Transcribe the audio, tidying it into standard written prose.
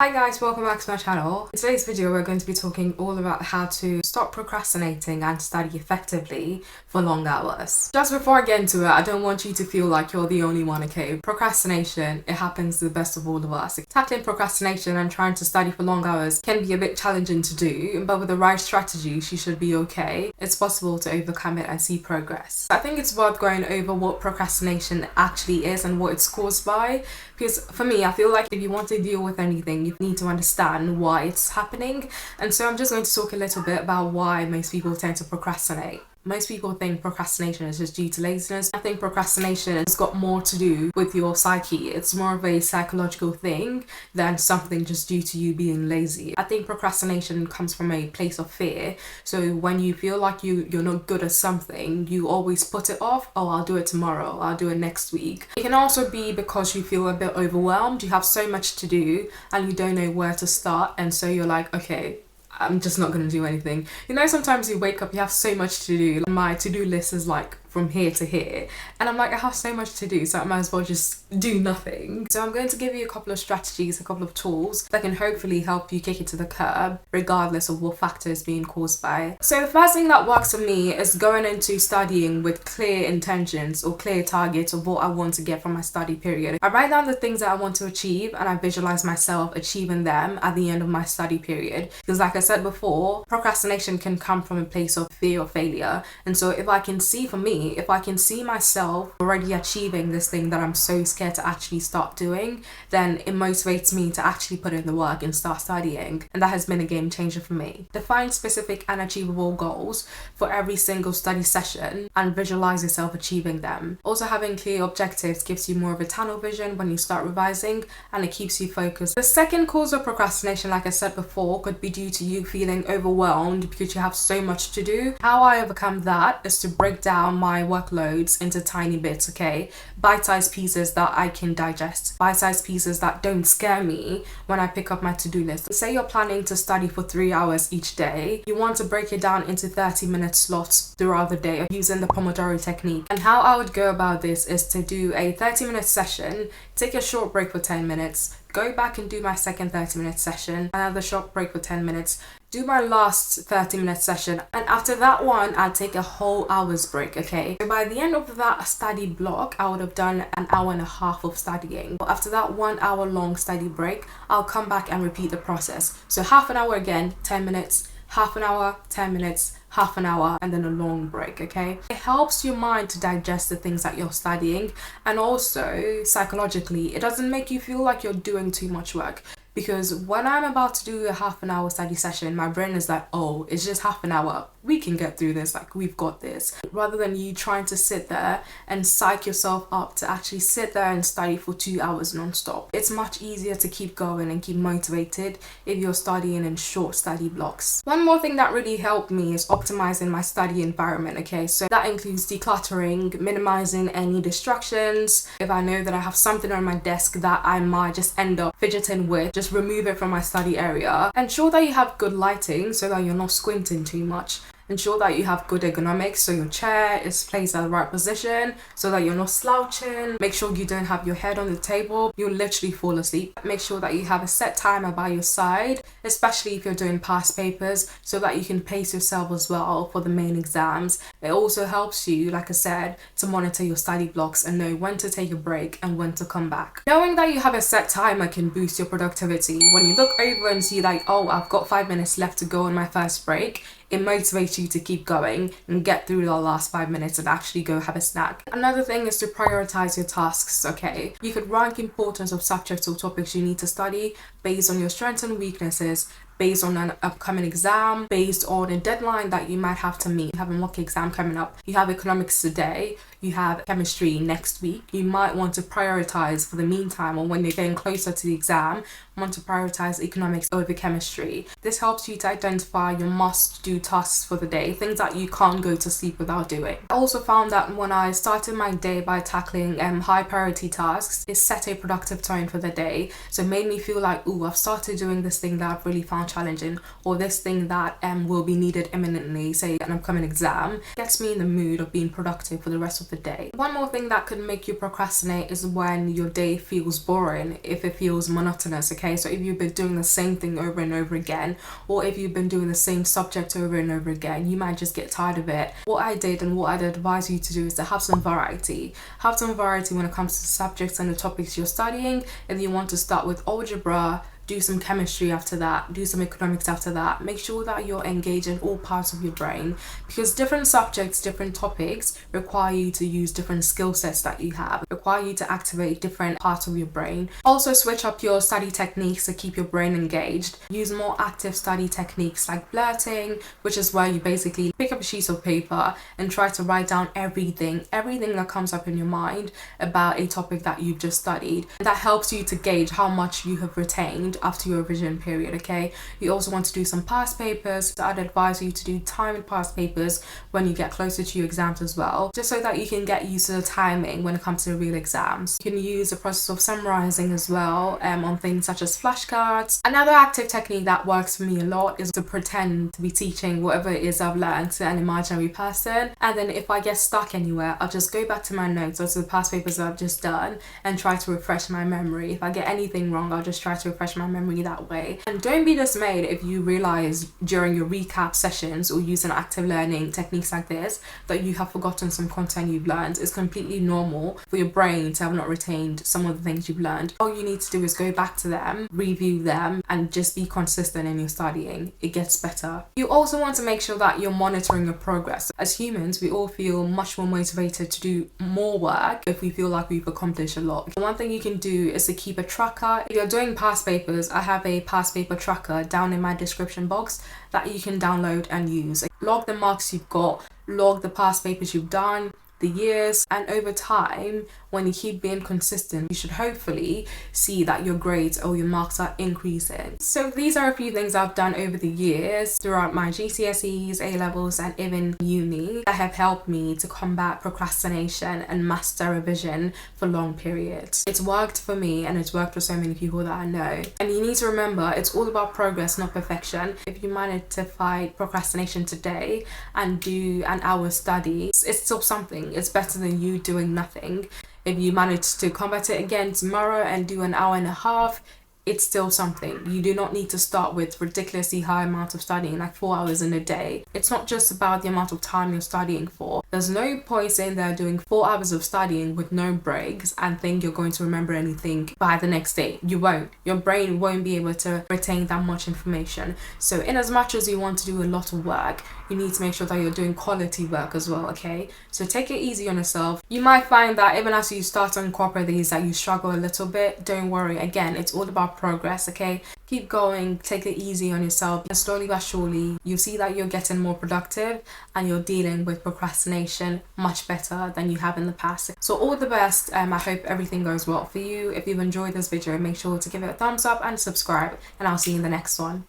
Hi guys, welcome back to my channel. In today's video we're going to be talking all about how to stop procrastinating and study effectively for long hours. Just before I get into it, I don't want you to feel like you're the only one, okay? Procrastination, it happens to the best of all of us. Tackling procrastination and trying to study for long hours can be a bit challenging to do, but with the right strategies you should be okay. It's possible to overcome it and see progress. I think it's worth going over what procrastination actually is and what it's caused by, because for me, I feel like if you want to deal with anything, you need to understand why it's happening. And so I'm just going to talk a little bit about why most people tend to procrastinate. Most people think procrastination is just due to laziness. I think procrastination has got more to do with your psyche. It's more of a psychological thing than something just due to you being lazy. I think procrastination comes from a place of fear. So when you feel like you're not good at something, you always put it off. Oh, I'll do it tomorrow. I'll do it next week. It can also be because you feel a bit overwhelmed. You have so much to do and you don't know where to start. And so you're like, okay, I'm just not going to do anything. You know, sometimes you wake up, you have so much to do. My to-do list is like from here to here. And I'm like, I have so much to do, so I might as well just do nothing. So I'm going to give you a couple of strategies, a couple of tools that can hopefully help you kick it to the curb, regardless of what factor is being caused by. So the first thing that works for me is going into studying with clear intentions or clear targets of what I want to get from my study period. I write down the things that I want to achieve and I visualize myself achieving them at the end of my study period. Because like I said before, procrastination can come from a place of fear or failure. And so if I can see, for me, if I can see myself already achieving this thing that I'm so scared to actually start doing, then it motivates me to actually put in the work and start studying. And that has been a game changer for me. Define specific and achievable goals for every single study session and visualize yourself achieving them. Also, having clear objectives gives you more of a tunnel vision when you start revising, and it keeps you focused. The second cause of procrastination, like I said before, could be due to you feeling overwhelmed because you have so much to do. How I overcome that is to break down my workloads into tiny bits, okay? Bite-sized pieces that I can digest. Bite-sized pieces that don't scare me when I pick up my to-do list. Say you're planning to study for 3 hours each day. You want to break it down into 30-minute slots throughout the day using the Pomodoro technique. And how I would go about this is to do a 30-minute session, take a short break for 10 minutes, go back and do my second 30-minute session, another short break for 10 minutes, do my last 30-minute session, and after that one, I'd take a whole hour's break, okay? So by the end of that study block, I would have done an hour and a half of studying. But after that 1 hour long study break, I'll come back and repeat the process. So half an hour again, 10 minutes, half an hour, 10 minutes, half an hour, and then a long break, okay? It helps your mind to digest the things that you're studying, and also psychologically, it doesn't make you feel like you're doing too much work. Because when I'm about to do a half an hour study session, my brain is like, oh, it's just half an hour. We can get through this, like we've got this. Rather than you trying to sit there and psych yourself up to actually sit there and study for 2 hours non-stop. It's much easier to keep going and keep motivated if you're studying in short study blocks. One more thing that really helped me is optimizing my study environment, okay? So that includes decluttering, minimizing any distractions. If I know that I have something on my desk that I might just end up fidgeting with, just remove it from my study area. Ensure that you have good lighting so that you're not squinting too much. Ensure that you have good ergonomics, so your chair is placed at the right position so that you're not slouching. Make sure you don't have your head on the table. You'll literally fall asleep. Make sure that you have a set timer by your side, especially if you're doing past papers, so that you can pace yourself as well for the main exams. It also helps you, like I said, to monitor your study blocks and know when to take a break and when to come back. Knowing that you have a set timer can boost your productivity. When you look over and see like, oh, I've got 5 minutes left to go on my first break, it motivates you to keep going and get through the last 5 minutes and actually go have a snack. Another thing is to prioritize your tasks, okay? You could rank importance of subjects or topics you need to study based on your strengths and weaknesses, based on an upcoming exam, based on a deadline that you might have to meet. You have a mock exam coming up, you have economics today, you have chemistry next week. You might want to prioritize for the meantime, or when you're getting closer to the exam, want to prioritize economics over chemistry. This helps you to identify your must-do tasks for the day, things that you can't go to sleep without doing. I also found that when I started my day by tackling high priority tasks, it set a productive tone for the day. So it made me feel like, ooh, I've started doing this thing that I've really found challenging, or this thing that will be needed imminently, say an upcoming exam, gets me in the mood of being productive for the rest of the day. One more thing that could make you procrastinate is when your day feels boring, if it feels monotonous, okay? So if you've been doing the same thing over and over again, or if you've been doing the same subject over and over again, you might just get tired of it. What I did and what I'd advise you to do is to have some variety. Have some variety when it comes to the subjects and the topics you're studying. If you want to start with algebra, do some chemistry after that, do some economics after that. Make sure that you're engaging all parts of your brain, because different subjects, different topics require you to use different skill sets that you have, require you to activate different parts of your brain. Also switch up your study techniques to keep your brain engaged. Use more active study techniques like blurting, which is where you basically pick up a sheet of paper and try to write down everything that comes up in your mind about a topic that you've just studied. That helps you to gauge how much you have retained after your revision period, okay? You also want to do some past papers. So I'd advise you to do timed past papers when you get closer to your exams as well, just so that you can get used to the timing when it comes to real exams. You can use the process of summarizing as well on things such as flashcards. Another active technique that works for me a lot is to pretend to be teaching whatever it is I've learned to an imaginary person, and then if I get stuck anywhere, I'll just go back to my notes or to the past papers that I've just done and try to refresh my memory. If I get anything wrong, I'll just try to refresh my memory that way. And don't be dismayed if you realize during your recap sessions or using active learning techniques like this that you have forgotten some content you've learned. It's completely normal for your brain to have not retained some of the things you've learned. All you need to do is go back to them, review them, and just be consistent in your studying. It gets better. You also want to make sure that you're monitoring your progress. As humans, we all feel much more motivated to do more work if we feel like we've accomplished a lot. One thing you can do is to keep a tracker. If you're doing past papers, I have a past paper tracker down in my description box that you can download and use. Log the marks you've got, log the past papers you've done, the years, and over time, when you keep being consistent, you should hopefully see that your grades or your marks are increasing. So these are a few things I've done over the years throughout my GCSEs, A-levels, and even uni that have helped me to combat procrastination and master revision for long periods. It's worked for me and it's worked for so many people that I know. And you need to remember, it's all about progress, not perfection. If you manage to fight procrastination today and do an hour's study, it's still something. It's better than you doing nothing. If you manage to combat it again tomorrow and do an hour and a half, it's still something. You do not need to start with ridiculously high amount of studying, like 4 hours in a day. It's not just about the amount of time you're studying for. There's no point sitting there doing 4 hours of studying with no breaks and think you're going to remember anything by the next day. You won't. Your brain won't be able to retain that much information. So in as much as you want to do a lot of work, you need to make sure that you're doing quality work as well, okay? So take it easy on yourself. You might find that even as you start to incorporate these, that you struggle a little bit. Don't worry. Again, it's all about progress, okay? Keep going, take it easy on yourself, and slowly but surely you'll see that you're getting more productive and you're dealing with procrastination much better than you have in the past. So all the best. I hope everything goes well for you. If you've enjoyed this video, make sure to give it a thumbs up and subscribe, and I'll see you in the next one.